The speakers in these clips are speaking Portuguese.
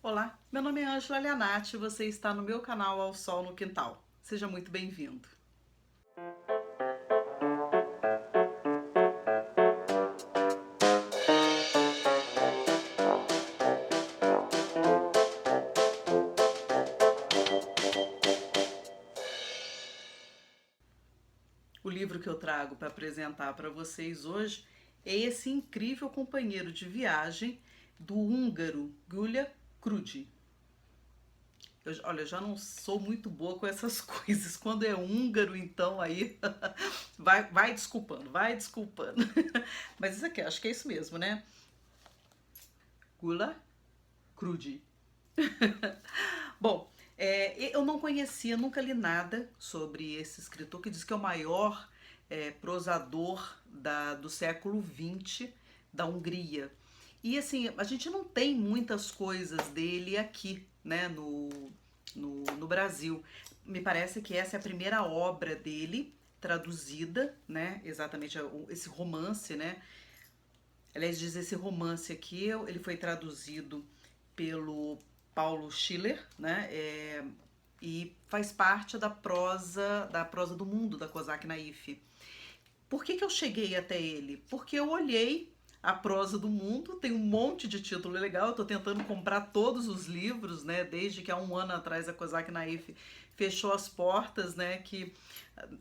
Olá, meu nome é Ângela Lianati e você está no meu canal Ao Sol no Quintal. Seja muito bem-vindo. O livro que eu trago para apresentar para vocês hoje é esse incrível companheiro de viagem do húngaro Gyula Krudi. Olha, eu já não sou muito boa com essas coisas. Quando é húngaro, então aí vai desculpando, vai desculpando. Mas isso aqui, acho que é isso mesmo, né? Gyula Krudi. Bom, eu não conhecia, nunca li nada sobre esse escritor que diz que é o maior prosador do século XX da Hungria. E assim, a gente não tem muitas coisas dele aqui, né, no Brasil. Me parece que essa é a primeira obra dele traduzida, né, exatamente esse romance, né. Aliás, diz esse romance aqui, ele foi traduzido pelo Paulo Schiller, né? E faz parte da prosa do mundo da Kozak Naif. Por que eu cheguei até ele? Porque eu olhei a prosa do mundo, tem um monte de título legal, eu tô tentando comprar todos os livros, né, desde que há um ano atrás a Kozak Naif fechou as portas, né, que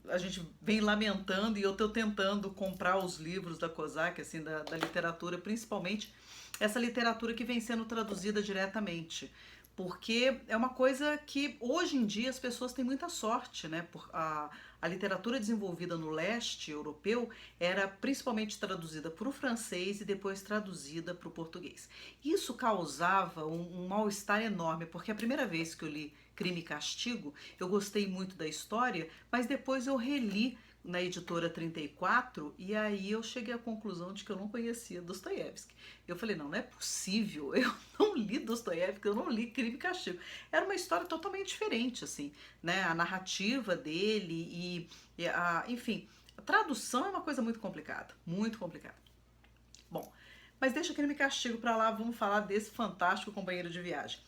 a gente vem lamentando e eu tô tentando comprar os livros da Kozak, assim, da literatura, principalmente essa literatura que vem sendo traduzida diretamente, porque é uma coisa que hoje em dia as pessoas têm muita sorte, né? A literatura desenvolvida no leste europeu era principalmente traduzida para o francês e depois traduzida para o português. Isso causava um mal-estar enorme, porque a primeira vez que eu li Crime e Castigo, eu gostei muito da história, mas depois eu reli na editora 34 e aí eu cheguei à conclusão de que eu não conhecia Dostoiévski. Eu falei, não, não é possível, eu não li Dostoiévski, eu não li Crime e Castigo. Era uma história totalmente diferente, assim, né? A narrativa dele enfim, a tradução é uma coisa muito complicada, muito complicada. Bom, mas deixa Crime e Castigo pra lá, vamos falar desse fantástico companheiro de viagem.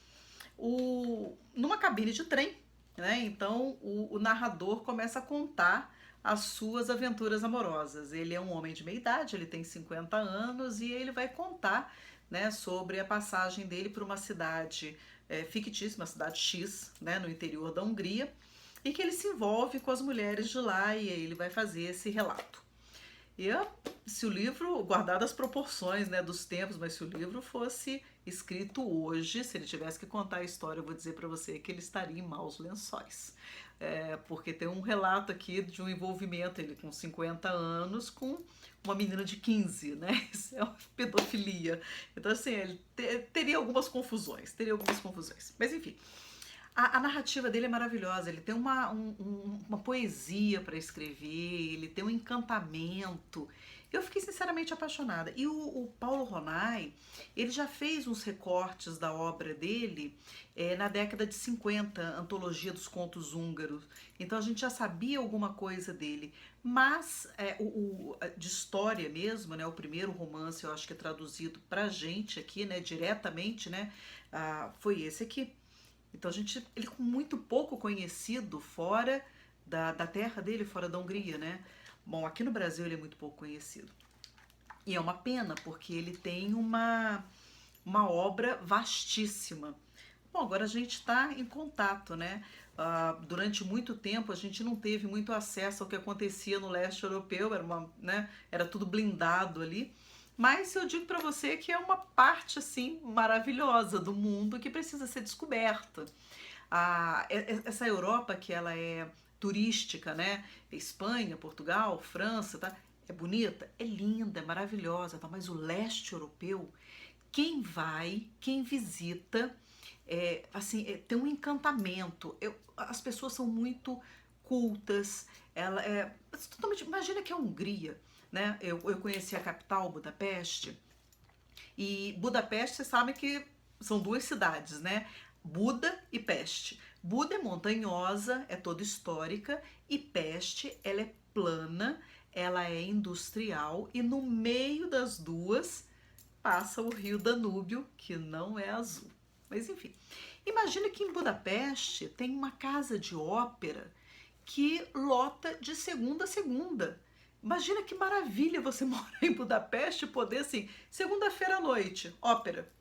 Numa cabine de trem, né? Então o narrador começa a contar as suas aventuras amorosas. Ele é um homem de meia idade, ele tem 50 anos e ele vai contar, né, sobre a passagem dele por uma cidade fictícia, uma cidade X, né, no interior da Hungria, e que ele se envolve com as mulheres de lá e aí ele vai fazer esse relato. E se o livro, guardado as proporções, né, dos tempos, mas se o livro fosse escrito hoje, se ele tivesse que contar a história, eu vou dizer para você que ele estaria em maus lençóis. Porque tem um relato aqui de um envolvimento, ele com 50 anos, com uma menina de 15, né? Isso é uma pedofilia. Então, assim, ele teria algumas confusões, Mas, enfim, a narrativa dele é maravilhosa, ele tem uma poesia para escrever, ele tem um encantamento. Eu fiquei sinceramente apaixonada. E o Paulo Ronay, ele já fez uns recortes da obra dele na década de 50, Antologia dos Contos Húngaros. Então a gente já sabia alguma coisa dele. Mas de história mesmo, né, o primeiro romance, eu acho que é traduzido pra gente aqui, né, diretamente, né, foi esse aqui. Então ele é muito pouco conhecido fora da terra dele, fora da Hungria, né? Bom, aqui no Brasil ele é muito pouco conhecido. E é uma pena, porque ele tem uma obra vastíssima. Bom, agora a gente está em contato, né? Durante muito tempo a gente não teve muito acesso ao que acontecia no leste europeu, era tudo blindado ali. Mas eu digo para você que é uma parte assim maravilhosa do mundo que precisa ser descoberta. Essa Europa que ela é turística, né? Espanha, Portugal, França, tá? É bonita, é linda, é maravilhosa, tá? Mas o leste europeu, quem vai, quem visita, tem um encantamento. As pessoas são muito cultas. Totalmente. Imagina que é a Hungria, né? Eu conheci a capital, Budapeste, e Budapeste, você sabe que são duas cidades, né? Buda e Peste. Buda é montanhosa, é toda histórica, e Peste, ela é plana, ela é industrial, e no meio das duas passa o rio Danúbio, que não é azul. Mas enfim, imagina que em Budapeste tem uma casa de ópera que lota de segunda a segunda. Imagina que maravilha você morar em Budapeste e poder, assim, segunda-feira à noite, ópera.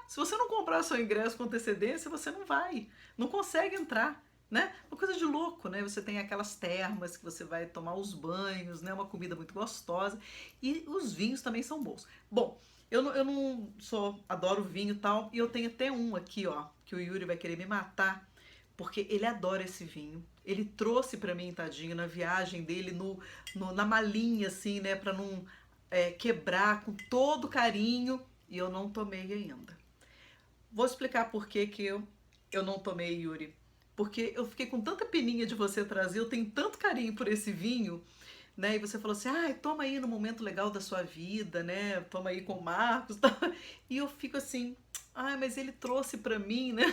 Se você não comprar seu ingresso com antecedência, você não vai, não consegue entrar, né? Uma coisa de louco, né? Você tem aquelas termas que você vai tomar os banhos, né? Uma comida muito gostosa e os vinhos também são bons. Bom, eu não sou, adoro vinho e tal, e eu tenho até um aqui, ó, que o Yuri vai querer me matar, porque ele adora esse vinho. Ele trouxe para mim, tadinho, na viagem dele, na malinha, assim, né, para não quebrar com todo carinho, e eu não tomei ainda. Vou explicar por que que eu não tomei, Yuri. Porque eu fiquei com tanta peninha de você trazer, eu tenho tanto carinho por esse vinho, né? E você falou assim, ah, toma aí no momento legal da sua vida, né? Toma aí com o Marcos, tá? E eu fico assim, ah, mas ele trouxe pra mim, né?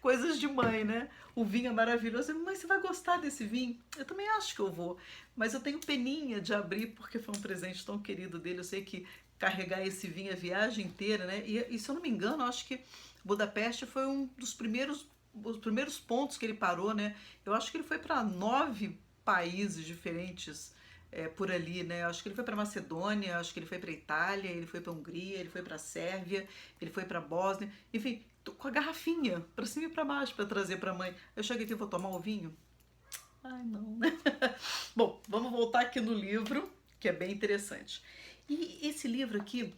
Coisas de mãe, né? O vinho é maravilhoso. Mas você vai gostar desse vinho? Eu também acho que eu vou. Mas eu tenho peninha de abrir porque foi um presente tão querido dele. Eu sei que carregar esse vinho a viagem inteira, né? E se eu não me engano, eu acho que Budapeste foi um dos os primeiros pontos que ele parou, né? Eu acho que ele foi para 9 países diferentes por ali, né? Eu acho que ele foi para Macedônia, acho que ele foi para Itália, ele foi para Hungria, ele foi para Sérvia, ele foi para Bósnia, enfim, com a garrafinha para cima e para baixo para trazer para a mãe. Eu cheguei aqui, vou tomar o vinho? Ai, não, né? Bom, vamos voltar aqui no livro, que é bem interessante. E esse livro aqui,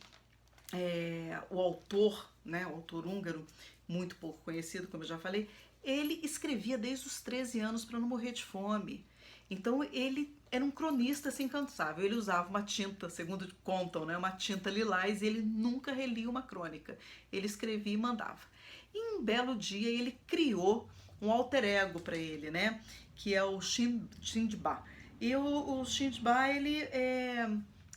o autor, né, o autor húngaro, muito pouco conhecido, como eu já falei, ele escrevia desde os 13 anos para não morrer de fome. Então ele era um cronista assim, incansável. Ele usava uma tinta, segundo contam, né, uma tinta lilás, e ele nunca relia uma crônica. Ele escrevia e mandava. E um belo dia ele criou um alter ego para ele, né, que é o Shindba. E o Shindba, ele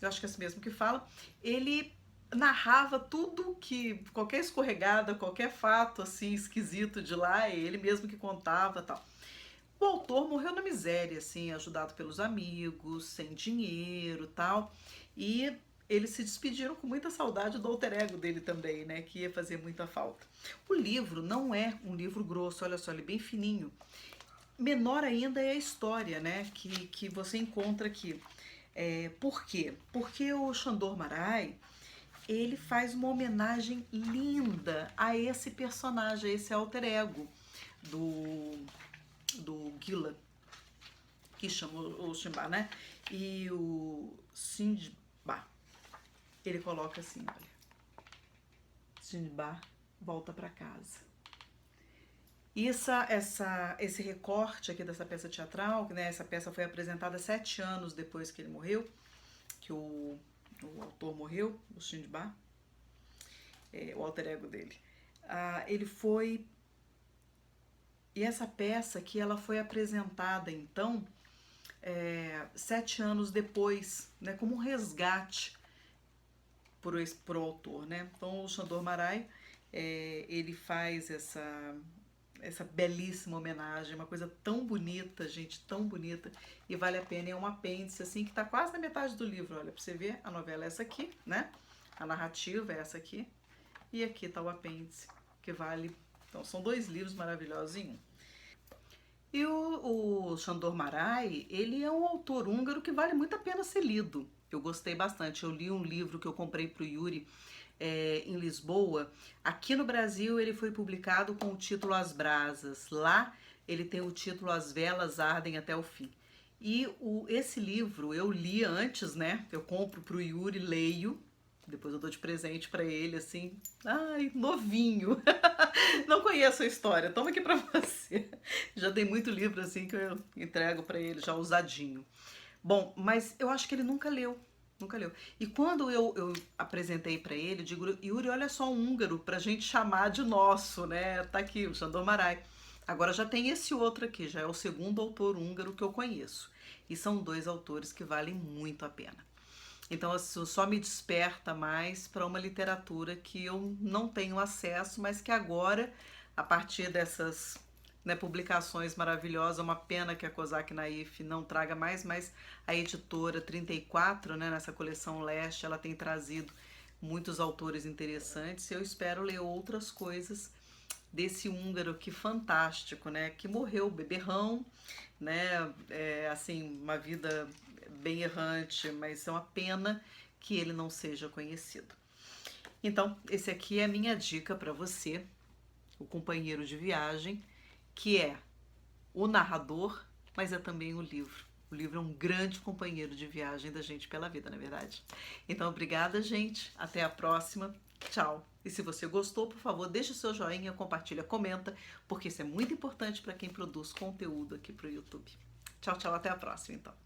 eu acho que é assim mesmo que fala, ele narrava tudo que, qualquer escorregada, qualquer fato assim esquisito de lá, é ele mesmo que contava, tal. O autor morreu na miséria, assim, ajudado pelos amigos, sem dinheiro, tal. E eles se despediram com muita saudade do alter ego dele também, né, que ia fazer muita falta. O livro não é um livro grosso, olha só, ele é bem fininho. Menor ainda é a história, né, que você encontra aqui. Por quê? Porque o Sandor Márai, ele faz uma homenagem linda a esse personagem, a esse alter ego do Gila, que chama o Shimba, né? E o Sindba, ele coloca assim, olha, Sindba volta para casa. E esse recorte aqui dessa peça teatral, né? Essa peça foi apresentada 7 anos depois que ele morreu, que o autor morreu, o Shindba, o alter ego dele. Ele foi. E essa peça aqui, ela foi apresentada então 7 anos depois, né, como um resgate por o autor, né? Então o Sandor Márai ele faz essa belíssima homenagem, uma coisa tão bonita, gente, tão bonita, e vale a pena. É um apêndice assim que está quase na metade do livro, olha, para você ver. A novela é essa aqui, né? A narrativa é essa aqui, e aqui está o apêndice, que vale. Então são 2 livros maravilhosos em um. E o Sandor Márai, ele é um autor húngaro que vale muito a pena ser lido. Eu gostei bastante. Eu li um livro que eu comprei para o Yuri em Lisboa. Aqui no Brasil ele foi publicado com o título As Brasas. Lá ele tem o título As Velas Ardem até o Fim. E esse livro eu li antes, né? Eu compro para o Yuri, leio. Depois eu dou de presente para ele, assim. Ai, novinho. Não conheço a história, toma aqui pra você. Já tem muito livro assim que eu entrego pra ele, já usadinho. Bom, mas eu acho que ele nunca leu. Nunca leu. E quando eu apresentei pra ele, eu digo, Yuri, olha só um húngaro pra gente chamar de nosso, né? Tá aqui, o Sandor Márai. Agora já tem esse outro aqui, já é o segundo autor húngaro que eu conheço. E são 2 autores que valem muito a pena. Então, isso só me desperta mais para uma literatura que eu não tenho acesso, mas que agora, a partir dessas, né, publicações maravilhosas, uma pena que a Cosac Naif não traga mais, mas a editora 34, né, nessa coleção Leste, ela tem trazido muitos autores interessantes. Eu espero ler outras coisas desse húngaro que fantástico, né? Que morreu beberrão, né? Assim, uma vida bem errante, mas é uma pena que ele não seja conhecido. Então, esse aqui é a minha dica para você, o companheiro de viagem, que é o narrador, mas é também o livro. O livro é um grande companheiro de viagem da gente pela vida, não é verdade? Então, obrigada, gente. Até a próxima. Tchau. E se você gostou, por favor, deixa o seu joinha, compartilha, comenta, porque isso é muito importante para quem produz conteúdo aqui para o YouTube. Tchau, tchau. Até a próxima, então.